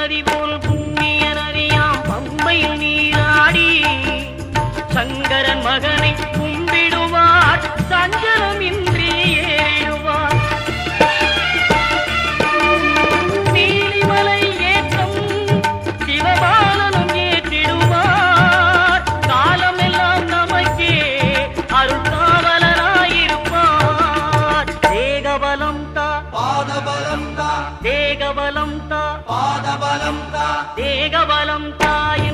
நதி போல் புண்ணிய நதியாம் பம்பையில் நீராடி சங்கரன் மகனை கும்பிடுவார் சஞ்சலமின்றி ஏறிடுவார். நீலிமலை ஏற்றம் சிவபாலனும் ஏற்றிடுவார். காலமெல்லாம் நமக்கே அருள்காவலனாயிருப்பார். தேகபலம் தா பாதபலம் தா தேகபலம் தா பாதபலம் தா தேகபலம் தாய